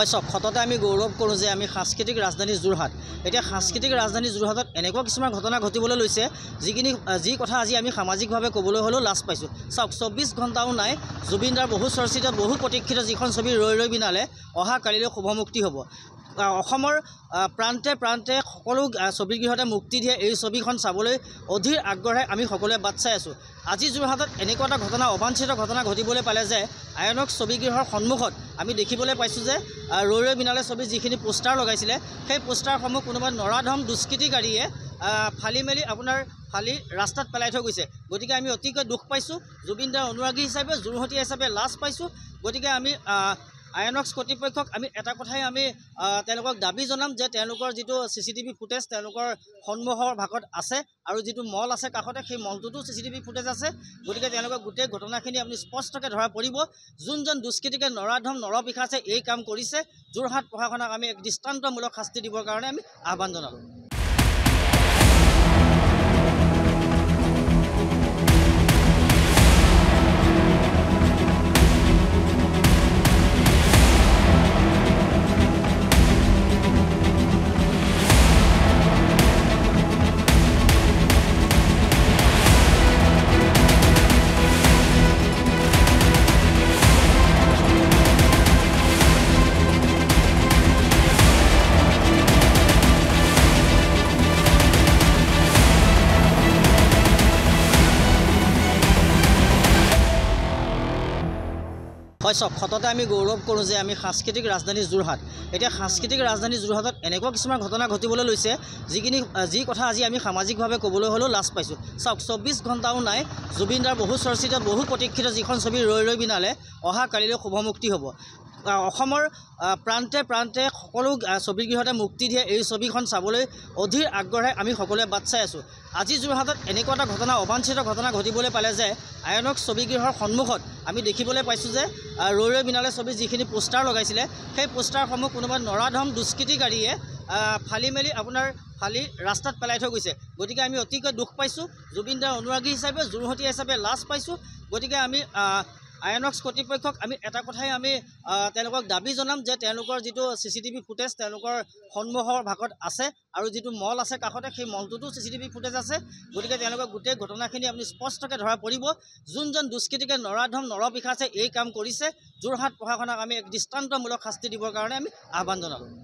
হয় চাওক সততে আমি গৌৰৱ কৰোঁ যে আমি সাংস্কৃতিক ৰাজধানী যোৰহাট এতিয়া সাংস্কৃতিক ৰাজধানী যোৰহাটত এনেকুৱা কিছুমান ঘটনা ঘটিবলৈ লৈছে যি কথা আজি আমি সামাজিকভাৱে ক'বলৈ হ'লেও লাজ পাইছোঁ চাওক 24 ঘণ্টাও নাই জুবিনদাৰ বহু চৰ্চিত বহু প্ৰতীক্ষিত যিখন ছবি ৰৈ ৰৈ বিনালে অহা কালিলৈ শুভমুক্তি হ'ব অসমৰ প্ৰান্তে প্ৰান্তে সকলো ছবিগৃহতে মুক্তি দিয়ে এই ছবিখন চাবলৈ অধীৰ আগ্ৰহে আমি সকলোৱে বাট চাই আছোঁ আজি যোৰহাটত এনেকুৱা এটা ঘটনা অবাঞ্ছিত ঘটনা ঘটিবলৈ পালে যে আইনক্স ছবিগৃহৰ সন্মুখত আমি দেখিবলৈ পাইছোঁ যে ৰৈ ৰৈ বিনালে ছবিৰ যিখিনি পোষ্টাৰ লগাইছিলে সেই পোষ্টাৰসমূহ কোনোবা নৰাধম দুষ্কৃতিকাৰীয়ে ফালি ৰাস্তাত পেলাই থৈ গৈছে গতিকে আমি অতিকৈ দুখ পাইছোঁ জুবিনদাৰ অনুৰাগী হিচাপে যোৰহাটীয়া হিচাপে লাজ পাইছোঁ গতিকে আমি আইনক্স কৰ্তৃপক্ষক আমি এটা কথাই আমি তেওঁলোকক দাবী জনাম যে তেওঁলোকৰ যিটো CCTV ফুটেজ তেওঁলোকৰ সন্মুখৰ ভাগত আছে আৰু যিটো মল আছে কাষতে সেই মলটোতো CCTV ফুটেজ আছে গতিকে তেওঁলোকৰ গোটেই ঘটনাখিনি আপুনি স্পষ্টকৈ ধৰা পৰিব যোনজন দুষ্কৃতিকে নৰাধম নৰপিশাচে এই কাম কৰিছে যোৰহাট প্ৰশাসনক আমি এক দৃষ্টান্তমূলক শাস্তি দিবৰ কাৰণে আমি আহ্বান জনালোঁ হয় চাওক সততে আমি গৌৰৱ কৰোঁ যে আমি সাংস্কৃতিক ৰাজধানী যোৰহাট এতিয়া সাংস্কৃতিক ৰাজধানী যোৰহাটত এনেকুৱা কিছুমান ঘটনা ঘটিবলৈ লৈছে যি কথা আজি আমি সামাজিকভাৱে ক'বলৈ হ'লেও লাজ পাইছোঁ চাওক 24 ঘণ্টাও নাই জুবিনদাৰ বহু চৰ্চিত বহু প্ৰতীক্ষিত যিখন ছবি ৰৈ ৰৈ বিনালে অহা কালিলৈ শুভমুক্তি হ'ব অসমৰ প্ৰান্তে প্ৰান্তে সকলো ছবিগৃহতে মুক্তি দিয়ে এই ছবিখন চাবলৈ অধীৰ আগ্ৰহে আমি সকলোৱে বাট চাই আছোঁ আজি যোৰহাটত এনেকুৱা এটা ঘটনা অবাঞ্ছিত ঘটনা ঘটিবলৈ পালে যে আইনক্স ছবিগৃহৰ সন্মুখত আমি দেখিবলৈ পাইছোঁ যে ৰৈ ৰৈ বিনালে ছবিৰ যিখিনি পোষ্টাৰ লগাইছিলে সেই পোষ্টাৰসমূহ কোনোবা নৰাধম দুষ্কৃতিকাৰীয়ে ফালি ৰাস্তাত পেলাই থৈ গৈছে গতিকে আমি অতিকৈ দুখ পাইছোঁ জুবিনদাৰ অনুৰাগী হিচাপে যোৰহাটীয়া হিচাপে লাজ পাইছোঁ গতিকে আমি আইনক্স কৰ্তৃপক্ষক আমি এটা কথাই আমি তেওঁলোকক দাবী জনাম যে তেওঁলোকৰ যিটো CCTV ফুটেজ তেওঁলোকৰ সন্মুখৰ ভাগত আছে আৰু যিটো মল আছে কাষতে সেই মলটোতো CCTV ফুটেজ আছে গতিকে তেওঁলোকৰ গোটেই ঘটনাখিনি আপুনি স্পষ্টকৈ ধৰা পৰিব যোনজন দুষ্কৃতিকে নৰাধম নৰপিশাচে এই কাম কৰিছে যোৰহাট প্ৰশাসনক আমি এক দৃষ্টান্তমূলক শাস্তি দিবৰ কাৰণে আমি আহ্বান জনালোঁ